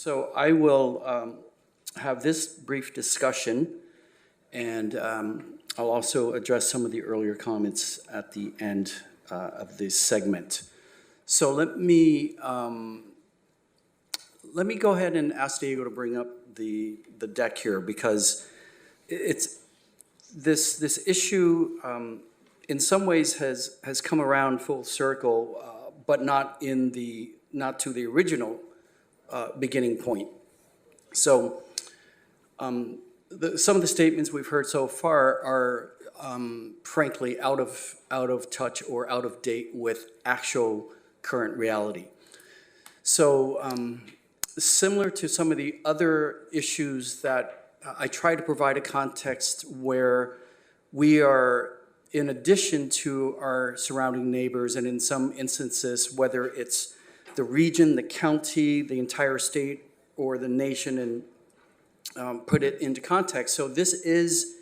So I will have this brief discussion, and I'll also address some of the earlier comments at the end of this segment. So let me go ahead and ask Diego to bring up the deck here, because it's this issue in some ways has come around full circle, but not to the original beginning point. So some of the statements we've heard so far are frankly out of touch or out of date with actual current reality. So similar to some of the other issues that I try to provide a context where we are, in addition to our surrounding neighbors, and in some instances, whether it's the region, the county, the entire state, or the nation, and put it into context. So this is,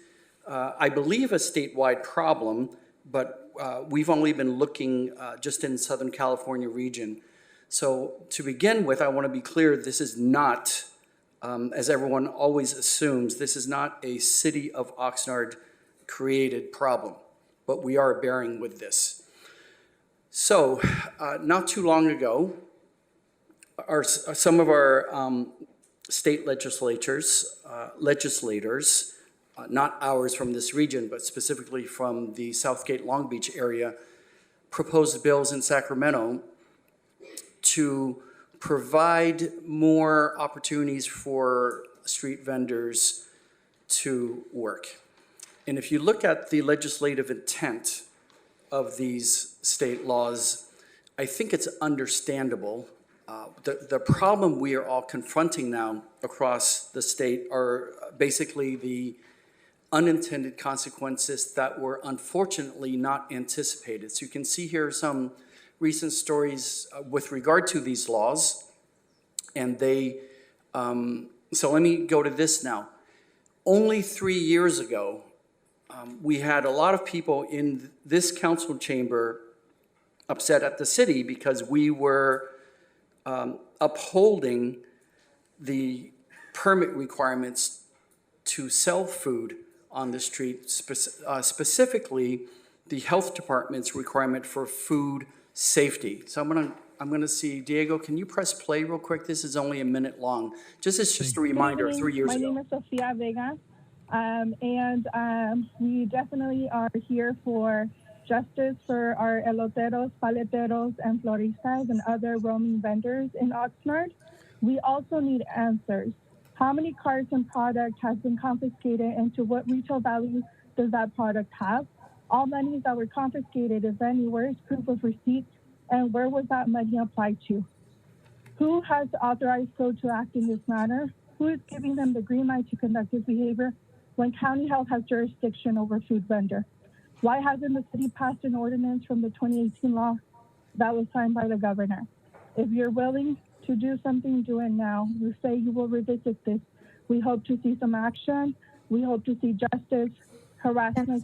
I believe, a statewide problem, but we've only been looking just in Southern California region. So to begin with, I want to be clear, this is not, as everyone always assumes, this is not a city of Oxnard created problem, but we are bearing with this. So not too long ago, some of our state legislators, not ours from this region, but specifically from the Southgate Long Beach area, proposed bills in Sacramento to provide more opportunities for street vendors to work. And if you look at the legislative intent of these state laws, I think it's understandable. The problem we are all confronting now across the state are basically the unintended consequences that were unfortunately not anticipated. So you can see here some recent stories with regard to these laws, and so let me go to this now. Only 3 years ago, we had a lot of people in this council chamber upset at the city because we were upholding the permit requirements to sell food on the street, specifically the health department's requirement for food safety. So I'm gonna see, Diego, can you press play real quick? This is only a minute long. It's just a reminder, 3 years ago. My name is Sofia Vega, and we definitely are here for justice for our eloteros, paleteros, and floristas and other roaming vendors in Oxnard. We also need answers. How many cars and product has been confiscated, and to what retail value does that product have? All monies that were confiscated, if any, where is proof of receipts, and where was that money applied to? Who has authorized code to act in this manner? Who is giving them the green light to conduct this behavior when county health has jurisdiction over food vendor? Why hasn't the city passed an ordinance from the 2018 law that was signed by the governor? If you're willing to do something, do it now. You say you will revisit this. We hope to see some action. We hope to see justice. Harassment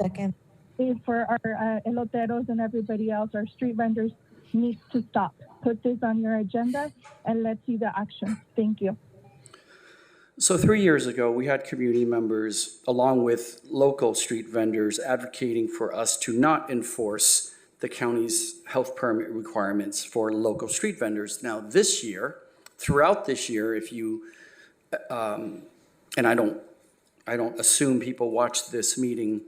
for our eloteros and everybody else, our street vendors, needs to stop. Put this on your agenda and let's see the action. Thank you. So 3 years ago, we had community members, along with local street vendors, advocating for us to not enforce the county's health permit requirements for local street vendors. Now this year, throughout this year, if you, and I don't assume people watch this meeting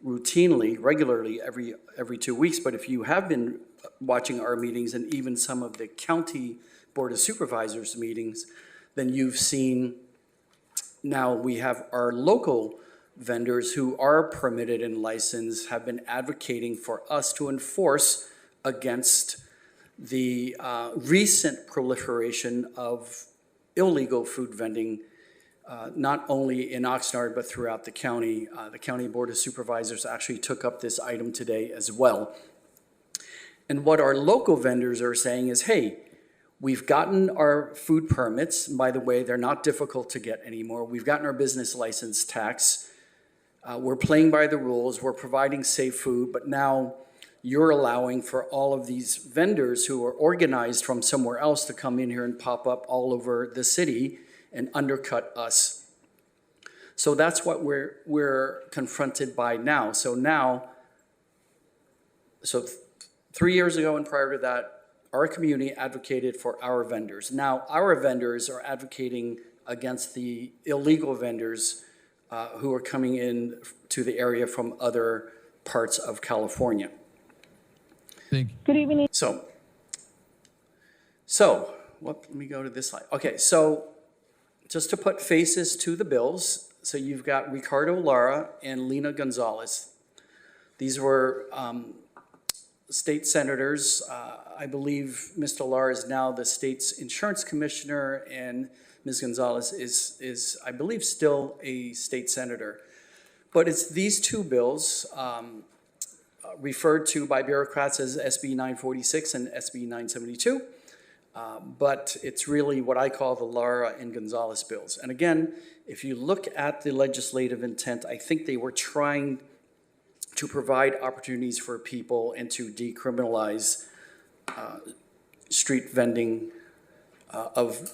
routinely, regularly, every 2 weeks, but if you have been watching our meetings and even some of the county board of supervisors meetings, then you've seen now we have our local vendors who are permitted and licensed have been advocating for us to enforce against the recent proliferation of illegal food vending, not only in Oxnard, but throughout the county. The county board of supervisors actually took up this item today as well. And what our local vendors are saying is, hey, we've gotten our food permits. By the way, they're not difficult to get anymore. We've gotten our business license tax. We're playing by the rules. We're providing safe food, but now you're allowing for all of these vendors who are organized from somewhere else to come in here and pop up all over the city and undercut us. So that's what we're confronted by now. So 3 years ago and prior to that, our community advocated for our vendors. Now our vendors are advocating against the illegal vendors who are coming in to the area from other parts of California. Thank you. Good evening. Let me go to this slide. Okay, so just to put faces to the bills, so you've got Ricardo Lara and Lena Gonzalez. These were state senators. I believe Mr. Lara is now the state's insurance commissioner, and Ms. Gonzalez is I believe, still a state senator. But it's these two bills referred to by bureaucrats as SB 946 and SB 972. But it's really what I call the Lara and Gonzalez bills. And again, if you look at the legislative intent, I think they were trying to provide opportunities for people and to decriminalize street vending of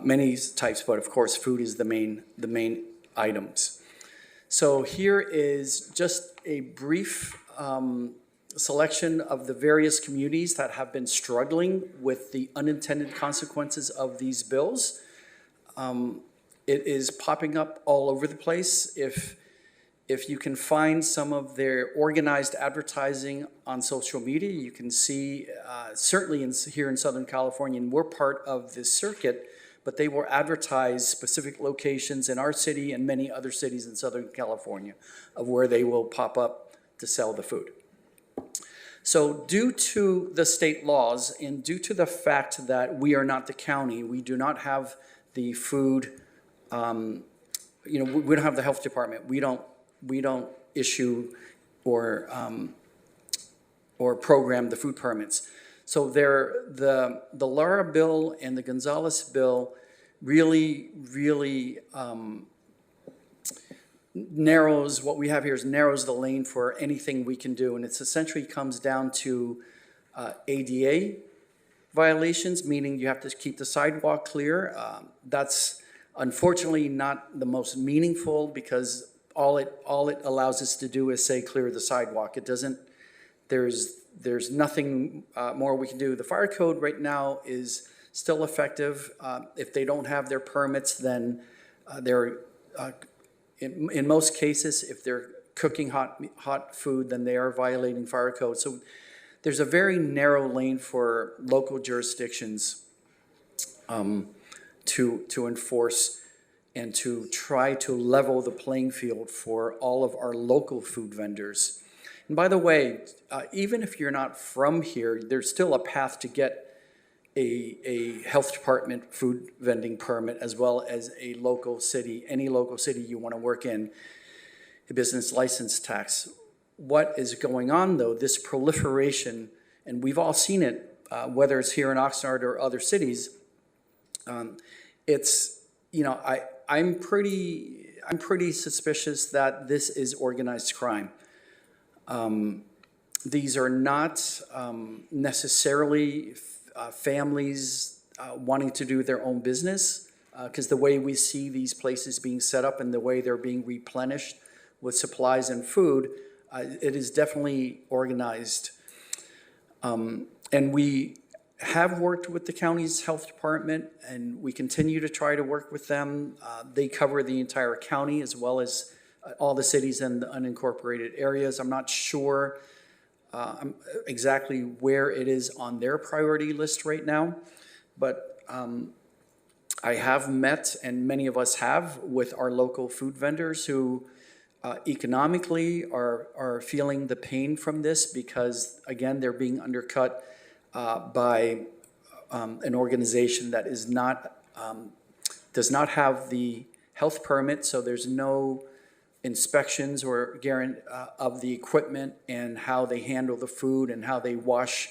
many types, but of course food is the main items. So here is just a brief selection of the various communities that have been struggling with the unintended consequences of these bills. It is popping up all over the place. If you can find some of their organized advertising on social media, you can see, certainly here in Southern California, and we're part of this circuit, but they will advertise specific locations in our city and many other cities in Southern California of where they will pop up to sell the food. So due to the state laws and due to the fact that we are not the county, we do not have the food, we don't have the health department. We don't issue or program the food permits. So the Lara bill and the Gonzalez bill really narrows, what we have here is narrows the lane for anything we can do. And it's essentially comes down to ADA violations, meaning you have to keep the sidewalk clear. That's unfortunately not the most meaningful because all it allows us to do is say clear the sidewalk. It doesn't, there's nothing more we can do. The fire code right now is still effective. If they don't have their permits, then they're, in most cases, if they're cooking hot food, then they are violating fire code. So there's a very narrow lane for local jurisdictions to enforce and to try to level the playing field for all of our local food vendors. And by the way, even if you're not from here, there's still a path to get a health department food vending permit, as well as a local city, any local city you want to work in, a business license tax. What is going on though, this proliferation, and we've all seen it, whether it's here in Oxnard or other cities, it's, I'm pretty suspicious that this is organized crime. These are not necessarily families wanting to do their own business, because the way we see these places being set up and the way they're being replenished with supplies and food, it is definitely organized. And we have worked with the county's health department, and we continue to try to work with them. They cover the entire county as well as all the cities and the unincorporated areas. I'm not sure exactly where it is on their priority list right now, but I have met, and many of us have, with our local food vendors who economically are feeling the pain from this because, again, they're being undercut by an organization that is not does not have the health permit, so there's no inspections or guarantee of the equipment and how they handle the food and how they wash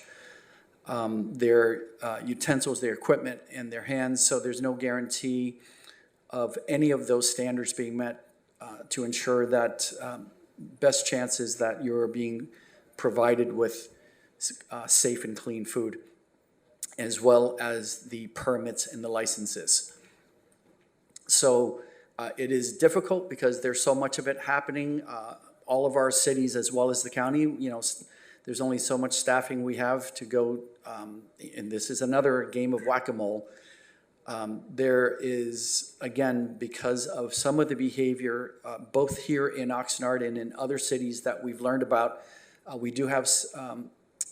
their utensils, their equipment, and their hands. So there's no guarantee of any of those standards being met to ensure that best chances that you're being provided with safe and clean food, as well as the permits and the licenses. So it is difficult because there's so much of it happening. All of our cities, as well as the county, there's only so much staffing we have to go, and this is another game of whack-a-mole. There is, again, because of some of the behavior, both here in Oxnard and in other cities that we've learned about, we do have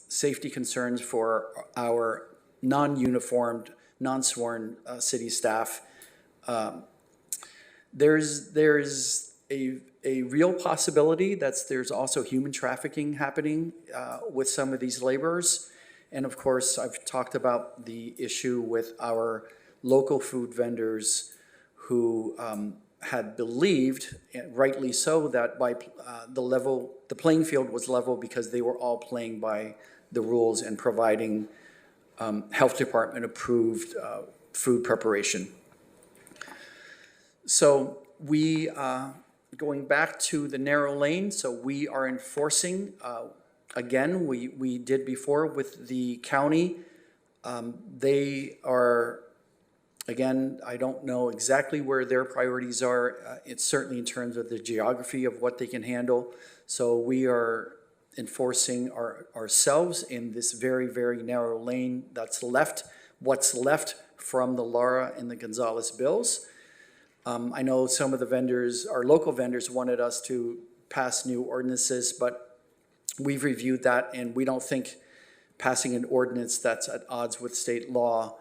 safety concerns for our non-uniformed, non-sworn city staff. There's a real possibility that there's also human trafficking happening with some of these laborers. And of course, I've talked about the issue with our local food vendors who had believed, and rightly so, that by the playing field was level because they were all playing by the rules and providing health department approved food preparation. So we, going back to the narrow lane, so we are enforcing, again, we did before with the county. They are, again, I don't know exactly where their priorities are. It's certainly in terms of the geography of what they can handle. So we are enforcing ourselves in this very, very narrow lane that's left, what's left from the Lara and the Gonzalez bills. I know some of the vendors, our local vendors, wanted us to pass new ordinances, but we've reviewed that and we don't think passing an ordinance that's at odds with state law,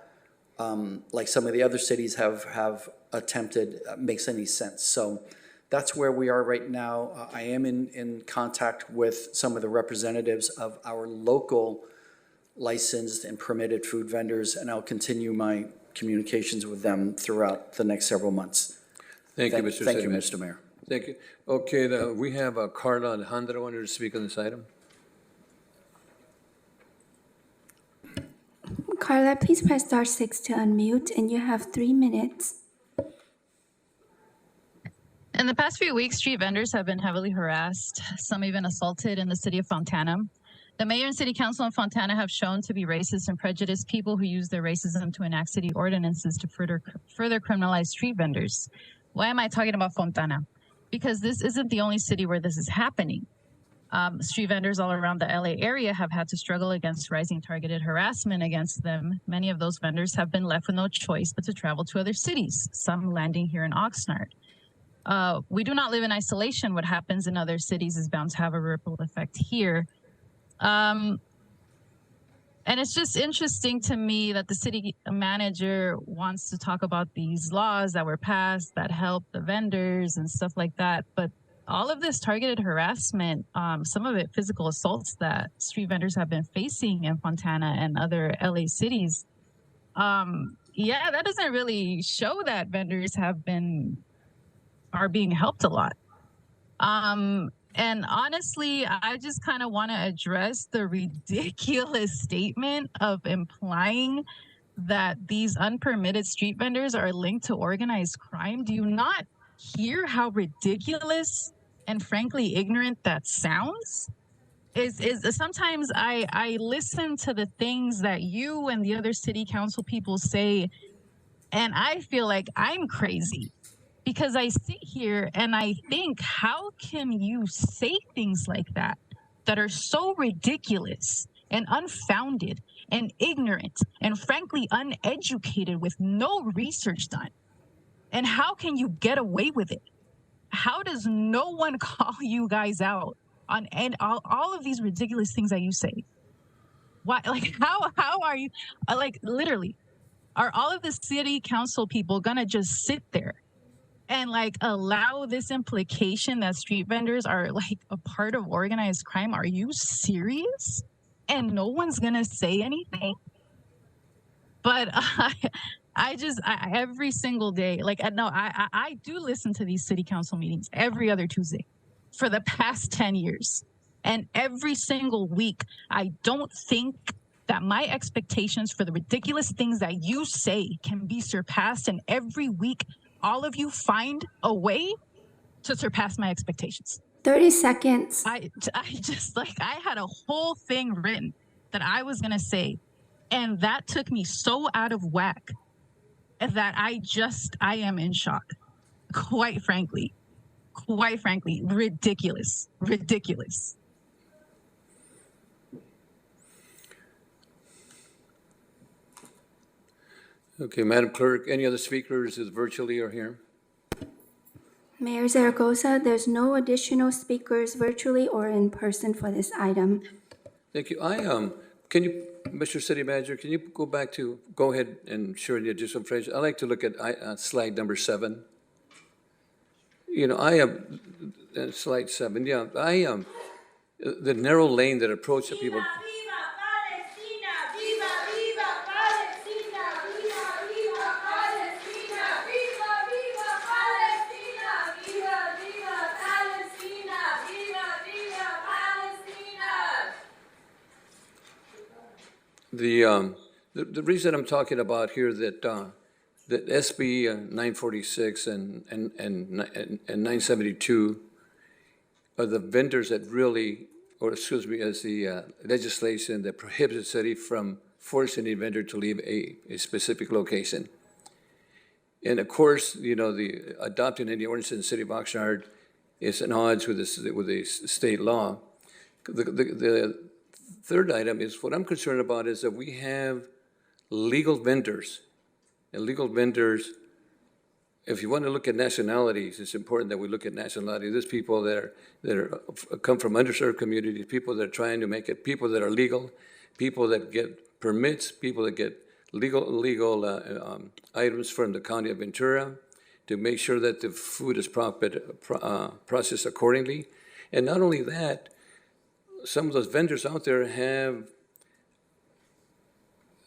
like some of the other cities have attempted, makes any sense. So that's where we are right now. I am in contact with some of the representatives of our local licensed and permitted food vendors, and I'll continue my communications with them throughout the next several months. Thank you, Mr. Thank you, Segment. Mr. Mayor. Thank you. Okay, we have Carla Alejandra wanted to speak on this item. Carla, please press star 6 to unmute, and you have 3 minutes. In the past few weeks, street vendors have been heavily harassed, some even assaulted in the city of Fontana. The mayor and city council in Fontana have shown to be racist and prejudiced people who use their racism to enact city ordinances to further criminalize street vendors. Why am I talking about Fontana? Because this isn't the only city where this is happening. Street vendors all around the LA area have had to struggle against rising targeted harassment against them. Many of those vendors have been left with no choice but to travel to other cities, some landing here in Oxnard. We do not live in isolation. What happens in other cities is bound to have a ripple effect here. And it's just interesting to me that the city manager wants to talk about these laws that were passed that help the vendors and stuff like that. But all of this targeted harassment, some of it physical assaults that street vendors have been facing in Fontana and other LA cities, yeah, that doesn't really show that vendors are being helped a lot. And honestly, I just kind of want to address the ridiculous statement of implying that these unpermitted street vendors are linked to organized crime. Do you not hear how ridiculous and frankly ignorant that sounds? Sometimes I listen to the things that you and the other city council people say, and I feel like I'm crazy. Because I sit here and I think, how can you say things like that are so ridiculous and unfounded and ignorant and frankly uneducated with no research done? And how can you get away with it? How does no one call you guys out on all of these ridiculous things that you say? Why? Like, how are you, like, literally, are all of the city council people gonna just sit there and like allow this implication that street vendors are like a part of organized crime? Are you serious? And no one's gonna say anything? But I every single day, like, no, I do listen to these city council meetings every other Tuesday for the past 10 years. And every single week, I don't think that my expectations for the ridiculous things that you say can be surpassed. And every week, all of you find a way to surpass my expectations. 30 seconds. I just like, I had a whole thing written that I was going to say, and that took me so out of whack that I am in shock. Quite frankly, ridiculous. Okay, Madam Clerk, any other speakers who virtually are here? Mayor Zaragoza, there's no additional speakers virtually or in person for this item. Thank you. Can you, Mr. City Manager, can you go ahead and share the additional phrase? I'd like to look at slide number 7. You know, I am, slide 7, yeah, the narrow lane that approach the people. The reason I'm talking about here that SB 946 and 972 are the vendors that really, or excuse me, as the legislation that prohibits the city from forcing a vendor to leave a specific location. And of course, you know, the adopting any ordinance in the city of Oxnard is at odds with the state law. The third item is what I'm concerned about is that we have legal vendors. And legal vendors, if you want to look at nationalities, it's important that we look at nationality. There's people that come from underserved communities, people that are trying to make it, people that are legal, people that get permits, people that get legal items from the county of Ventura to make sure that the food is processed accordingly. And not only that, some of those vendors out there have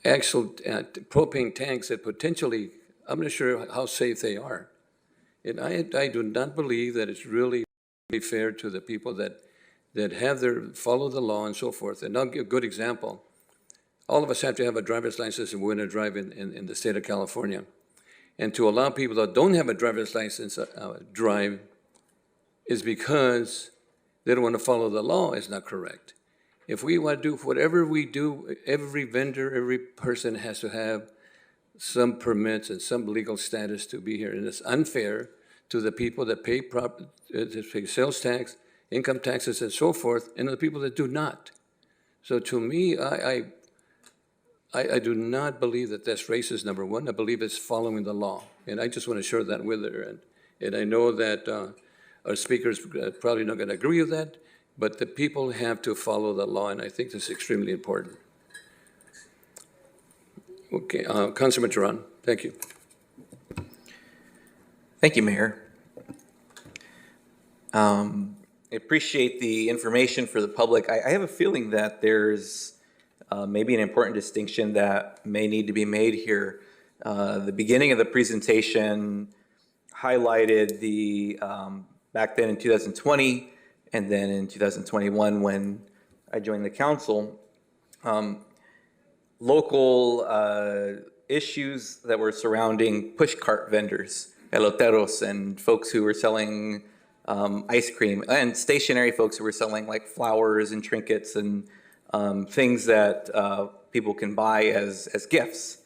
actual propane tanks that potentially, I'm not sure how safe they are. And I do not believe that it's really fair to the people that follow the law and so forth. And I'll give a good example. All of us have to have a driver's license and we're going to drive in the state of California. And to allow people that don't have a driver's license drive is because they don't want to follow the law is not correct. If we want to do whatever we do, every vendor, every person has to have some permits and some legal status to be here. And it's unfair to the people that pay sales tax, income taxes, and so forth, and the people that do not. So to me, I do not believe that that's racist, number one. I believe it's following the law. And I just want to share that with her. And I know that our speakers probably not going to agree with that, but the people have to follow the law, and I think this is extremely important. Okay, Councilman Duran, thank you. Thank you, Mayor. I appreciate the information for the public. I have a feeling that there's maybe an important distinction that may need to be made here. The beginning of the presentation highlighted the back then in 2020 and then in 2021 when I joined the council, local issues that were surrounding pushcart vendors, eloteros, and folks who were selling ice cream, and stationary folks who were selling like flowers and trinkets and things that people can buy as gifts.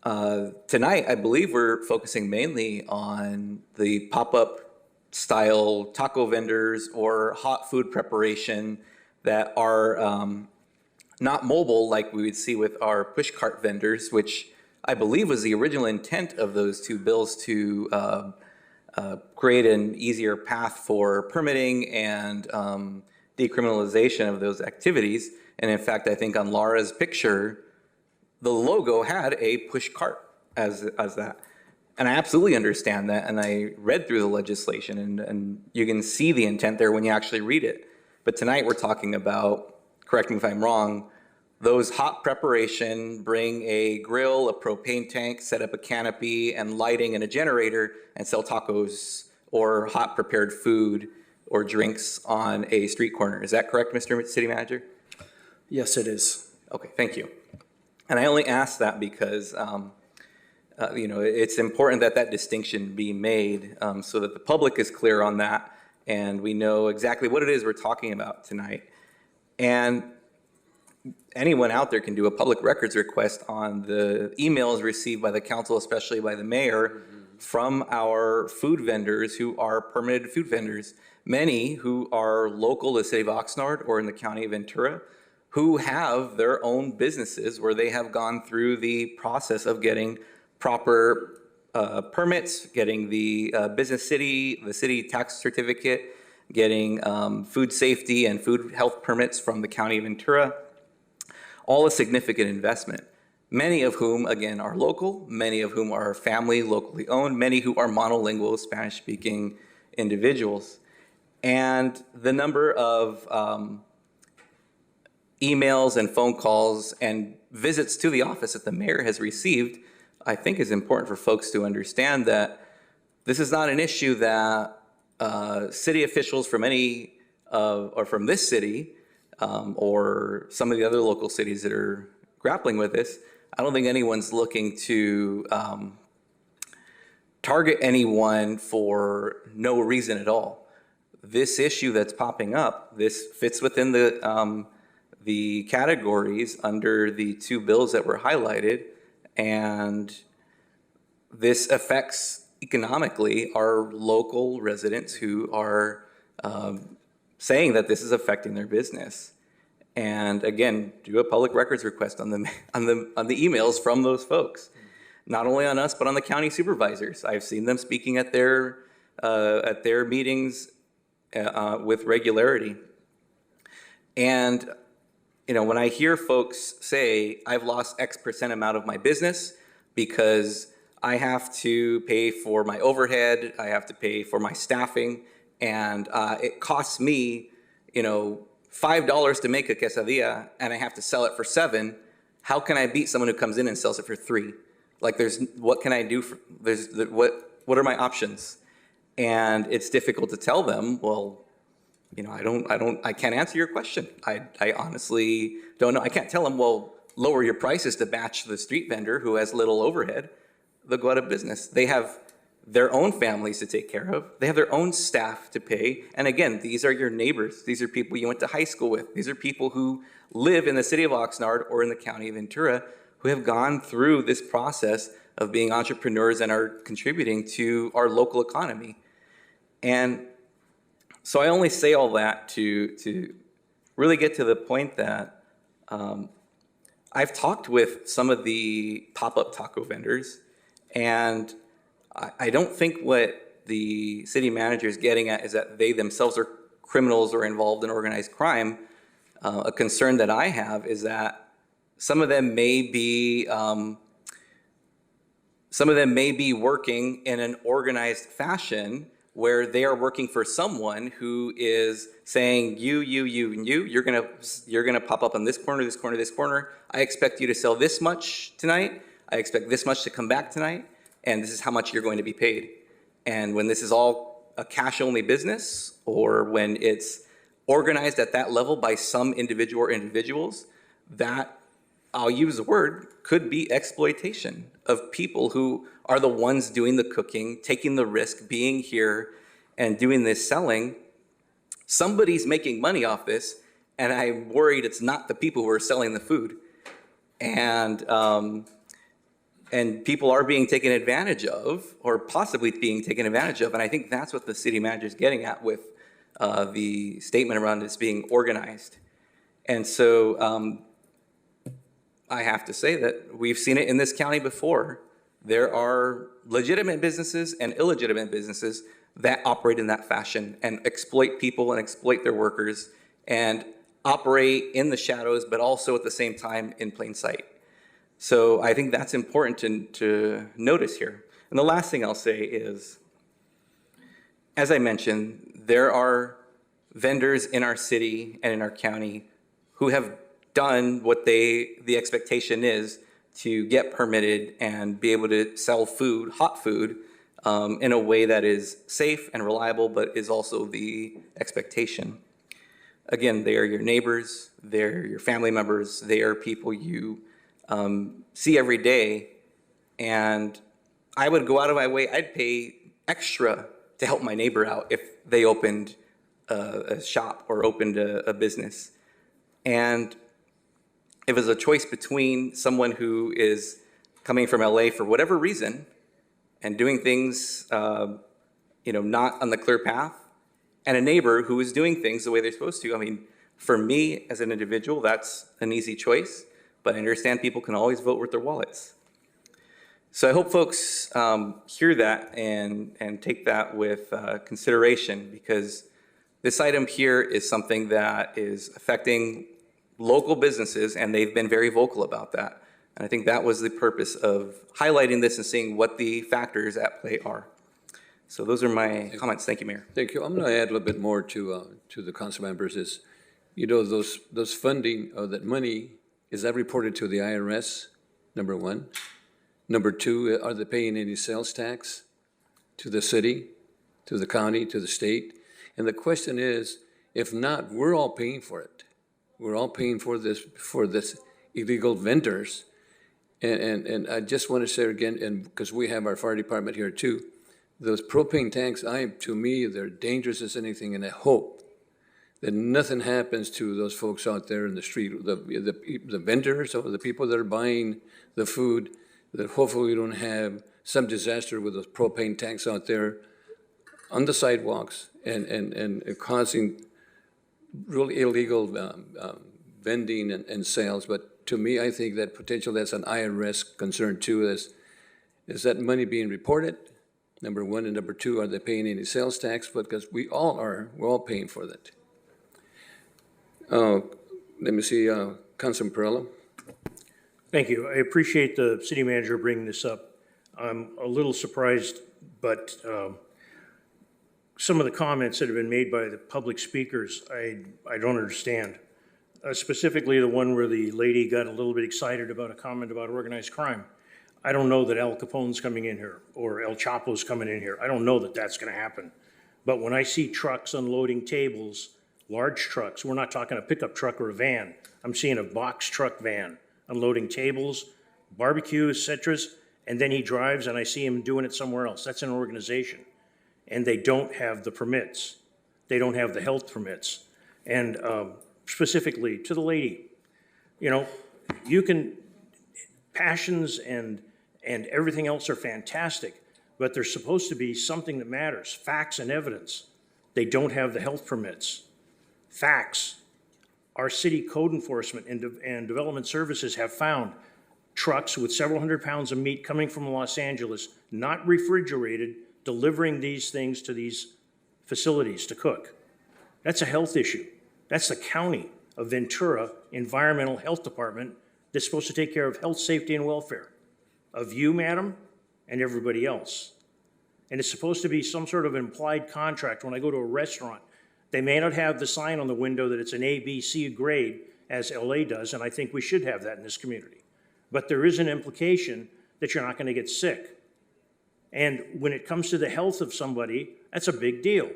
Tonight, I believe we're focusing mainly on the pop-up style taco vendors or hot food preparation that are not mobile like we would see with our pushcart vendors, which I believe was the original intent of those two bills to create an easier path for permitting and decriminalization of those activities. And in fact, I think on Laura's picture, the logo had a push cart as that. And I absolutely understand that, and I read through the legislation, and you can see the intent there when you actually read it. But tonight we're talking about, correct me if I'm wrong, those hot preparation, bring a grill, a propane tank, set up a canopy and lighting and a generator, and sell tacos or hot prepared food or drinks on a street corner. Is that correct, Mr. City Manager? Yes, it is. Okay, thank you. And I only ask that because it's important that that distinction be made so that the public is clear on that, and we know exactly what it is we're talking about tonight. And anyone out there can do a public records request on the emails received by the council, especially by the mayor, from our food vendors who are permitted food vendors, many who are local to the city of Oxnard or in the county of Ventura, who have their own businesses where they have gone through the process of getting proper permits, getting the the city tax certificate, getting food safety and food health permits from the county of Ventura, all a significant investment. Many of whom, again, are local, many of whom are family, locally owned, many who are monolingual Spanish-speaking individuals. And the number of emails and phone calls and visits to the office that the mayor has received, I think is important for folks to understand that this is not an issue that city officials from or from this city or some of the other local cities that are grappling with this. I don't think anyone's looking to target anyone for no reason at all. This issue that's popping up, this fits within the categories under the two bills that were highlighted, and this affects economically our local residents who are saying that this is affecting their business. And again, do a public records request on the emails from those folks, not only on us but on the county supervisors. I've seen them speaking at their meetings with regularity. And when I hear folks say, I've lost X percent amount of my business because I have to pay for my overhead, I have to pay for my staffing, and it costs me, $5 to make a quesadilla, and I have to sell it for $7. How can I beat someone who comes in and sells it for $3? Like, what can I do? What are my options? And it's difficult to tell them, well, I can't answer your question. I honestly don't know. I can't tell them, well, lower your prices to match the street vendor who has little overhead. They'll go out of business. They have their own families to take care of. They have their own staff to pay. And again, these are your neighbors. These are people you went to high school with. These are people who live in the city of Oxnard or in the county of Ventura who have gone through this process of being entrepreneurs and are contributing to our local economy. And so I only say all that to really get to the point that I've talked with some of the pop-up taco vendors, and I don't think what the city manager is getting at is that they themselves are criminals or involved in organized crime. A concern that I have is that some of them may be working in an organized fashion where they are working for someone who is saying, you're gonna pop up on this corner, this corner, this corner. I expect you to sell this much tonight. I expect this much to come back tonight, and this is how much you're going to be paid. And when this is all a cash-only business, or when it's organized at that level by some individual or individuals, that, I'll use the word, could be exploitation of people who are the ones doing the cooking, taking the risk, being here and doing this selling. Somebody's making money off this, and I'm worried it's not the people who are selling the food. And people are being taken advantage of, or possibly being taken advantage of, and I think that's what the city manager is getting at with the statement around this being organized. And so I have to say that we've seen it in this county before. There are legitimate businesses and illegitimate businesses that operate in that fashion and exploit people and exploit their workers and operate in the shadows, but also at the same time in plain sight. So I think that's important to notice here. And the last thing I'll say is, as I mentioned, there are vendors in our city and in our county who have done what the expectation is to get permitted and be able to sell food, hot food, in a way that is safe and reliable, but is also the expectation. Again, they are your neighbors, they're your family members, they are people you see every day, and I would go out of my way, I'd pay extra to help my neighbor out if they opened a shop or opened a business. And it was a choice between someone who is coming from LA for whatever reason and doing things, not on the clear path, and a neighbor who is doing things the way they're supposed to. I mean, for me as an individual, that's an easy choice, but I understand people can always vote with their wallets. So I hope folks hear that and take that with consideration, because this item here is something that is affecting local businesses, and they've been very vocal about that. And I think that was the purpose of highlighting this and seeing what the factors at play are. So those are my comments. Thank you, Mayor. Thank you. I'm going to add a little bit more to the council members. Is, those funding or that money, is that reported to the IRS? Number one. Number two, are they paying any sales tax to the city, to the county, to the state? And the question is, if not, we're all paying for it. We're all paying for this illegal vendors. And I just want to say again, and because we have our fire department here too, those propane tanks, to me, they're dangerous as anything, and I hope that nothing happens to those folks out there in the street, the vendors or the people that are buying the food, that hopefully we don't have some disaster with those propane tanks out there on the sidewalks and causing really illegal vending and sales. But to me, I think that potentially that's an IRS concern too. Is that money being reported? Number one, and number two, are they paying any sales tax? Because we're all paying for that. Let me see, Councilman Perella. Thank you. I appreciate the city manager bringing this up. I'm a little surprised, but some of the comments that have been made by the public speakers, I don't understand. Specifically the one where the lady got a little bit excited about a comment about organized crime. I don't know that Al Capone's coming in here or El Chapo's coming in here. I don't know that that's going to happen. But when I see trucks unloading tables, large trucks, we're not talking a pickup truck or a van. I'm seeing a box truck van unloading tables, barbecue, et cetera, and then he drives and I see him doing it somewhere else. That's an organization. And they don't have the permits. They don't have the health permits. And specifically to the lady, you can, passions and everything else are fantastic, but there's supposed to be something that matters, facts and evidence. They don't have the health permits. Facts. Our city code enforcement and development services have found trucks with several hundred pounds of meat coming from Los Angeles, not refrigerated, delivering these things to these facilities to cook. That's a health issue. That's the county of Ventura Environmental Health Department that's supposed to take care of health, safety, and welfare of you, madam, and everybody else. And it's supposed to be some sort of implied contract. When I go to a restaurant, they may not have the sign on the window that it's an A, B, C grade, as LA does, and I think we should have that in this community. But there is an implication that you're not going to get sick. And when it comes to the health of somebody, that's a big deal.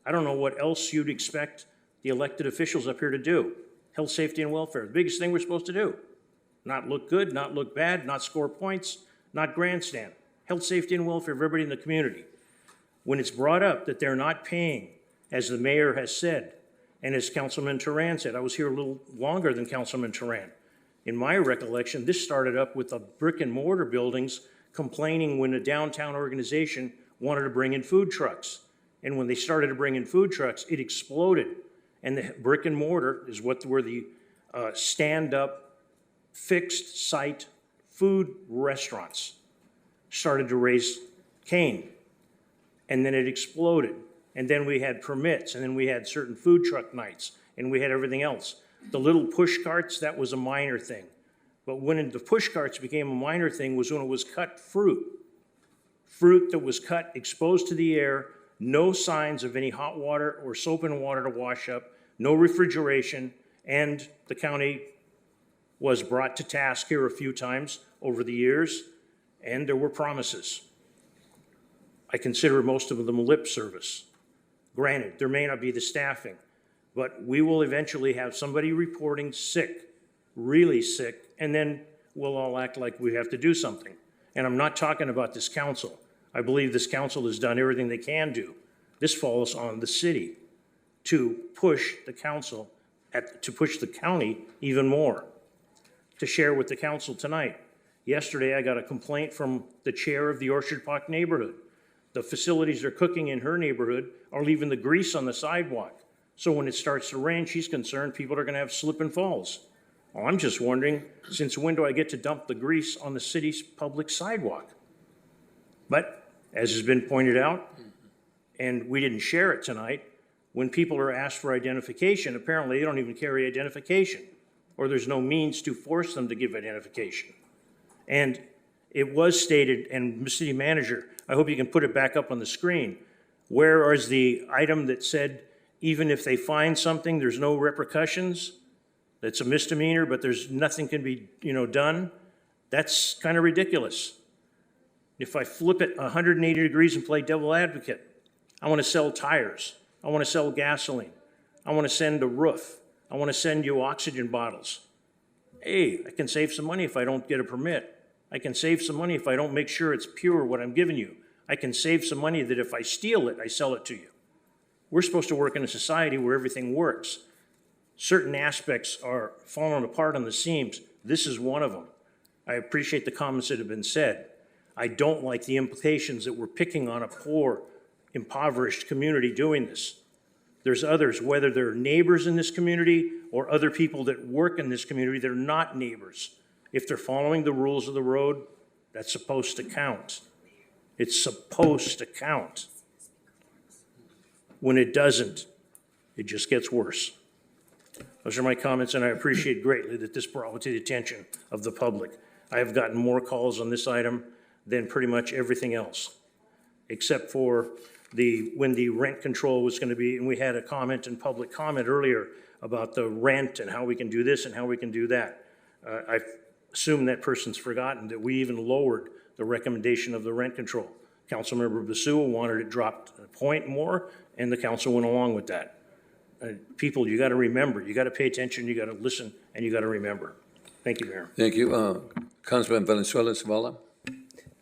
I don't know what else you'd expect the elected officials up here to do. Health, safety, and welfare, the biggest thing we're supposed to do. Not look good, not look bad, not score points, not grandstand. Health, safety, and welfare of everybody in the community. When it's brought up that they're not paying, as the mayor has said, and as Councilman Turan said, I was here a little longer than Councilman Turan. In my recollection, this started up with the brick and mortar buildings complaining when a downtown organization wanted to bring in food trucks. And when they started to bring in food trucks, it exploded. And the brick and mortar is where the stand-up, fixed site food restaurants started to raise Cain. And then it exploded. And then we had permits, and then we had certain food truck nights, and we had everything else. The little push carts, that was a minor thing. But when the push carts became a minor thing was when it was cut fruit. Fruit that was cut, exposed to the air, no signs of any hot water or soap and water to wash up, no refrigeration, and the county was brought to task here a few times over the years, and there were promises. I consider most of them lip service. Granted, there may not be the staffing, but we will eventually have somebody reporting sick, really sick, and then we'll all act like we have to do something. And I'm not talking about this council. I believe this council has done everything they can do This falls on the city to push the council, to push the county even more, to share with the council tonight. Yesterday, I got a complaint from the chair of the Orchard Park neighborhood. The facilities they're cooking in her neighborhood are leaving the grease on the sidewalk. So when it starts to rain, she's concerned people are gonna have slip and falls. Well, I'm just wondering, since when do I get to dump the grease on the city's public sidewalk? But as has been pointed out, and we didn't share it tonight, when people are asked for identification, apparently they don't even carry identification, or there's no means to force them to give identification. And it was stated, and Mr. City Manager, I hope you can put it back up on the screen. Where is the item that said, even if they find something, there's no repercussions? That's a misdemeanor, but there's nothing can be, done? That's kind of ridiculous. If I flip it 180 degrees and play devil advocate, I want to sell tires. I want to sell gasoline. I want to send a roof. I want to send you oxygen bottles. Hey, I can save some money if I don't get a permit. I can save some money if I don't make sure it's pure what I'm giving you. I can save some money that if I steal it, I sell it to you. We're supposed to work in a society where everything works. Certain aspects are falling apart on the seams. This is one of them. I appreciate the comments that have been said. I don't like the implications that we're picking on a poor, impoverished community doing this. There's others, whether they're neighbors in this community or other people that work in this community, they're not neighbors. If they're following the rules of the road, that's supposed to count. It's supposed to count. When it doesn't, it just gets worse. Those are my comments, and I appreciate greatly that this brought to the attention of the public. I have gotten more calls on this item than pretty much everything else, except for when the rent control was going to be, and we had a comment and public comment earlier about the rent and how we can do this and how we can do that. I assume that person's forgotten that we even lowered the recommendation of the rent control. Councilmember Basua wanted it dropped a point more, and the council went along with that. People, you got to remember, you got to pay attention, you got to listen, and you got to remember. Thank you, Mayor. Thank you. Councilman Valenzuela Zavala.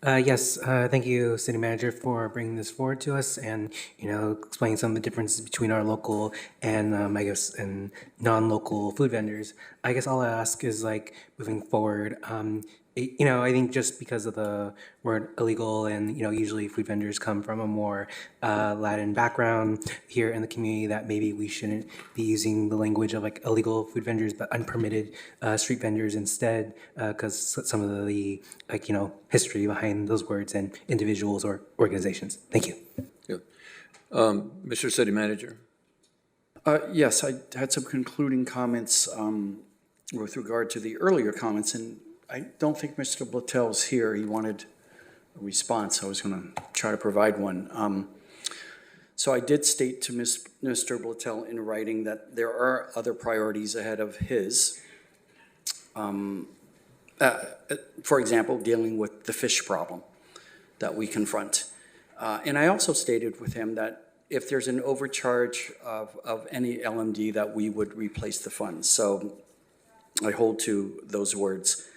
Yes, thank you, City Manager, for bringing this forward to us and, explaining some of the differences between our local and, and non-local food vendors. I guess all I ask is, moving forward, I think just because of the word illegal and, usually food vendors come from a more Latin background here in the community, that maybe we shouldn't be using the language of illegal food vendors, but unpermitted street vendors instead, because some of the, history behind those words and individuals or organizations. Thank you. Yeah. Mr. City Manager. Yes, I had some concluding comments with regard to the earlier comments, and I don't think Mr. Blatel's here. He wanted a response. I was going to try to provide one. So I did state to Mr. Blatel in writing that there are other priorities ahead of his. For example, dealing with the fish problem that we confront. And I also stated with him that if there's an overcharge of any LMD, that we would replace the funds. So I hold to those words.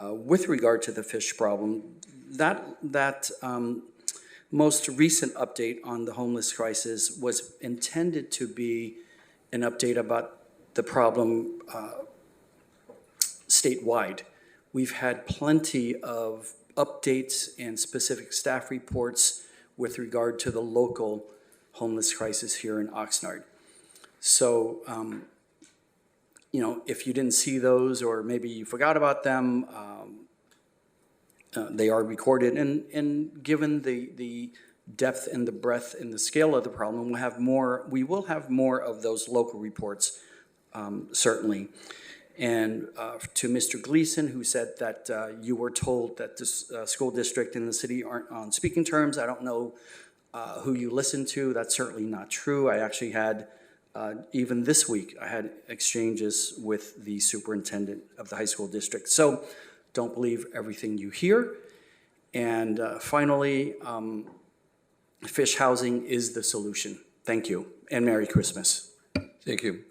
With regard to the fish problem, that most recent update on the homeless crisis was intended to be an update about the problem statewide. We've had plenty of updates and specific staff reports with regard to the local homeless crisis here in Oxnard. So, if you didn't see those or maybe you forgot about them, they are recorded. And given the depth and the breadth and the scale of the problem, we will have more of those local reports, certainly. And to Mr. Gleason, who said that you were told that this school district and the city aren't on speaking terms, I don't know who you listened to. That's certainly not true. I actually had, even this week, I had exchanges with the superintendent of the high school district. So don't believe everything you hear. And finally, fish housing is the solution. Thank you, and Merry Christmas. Thank you.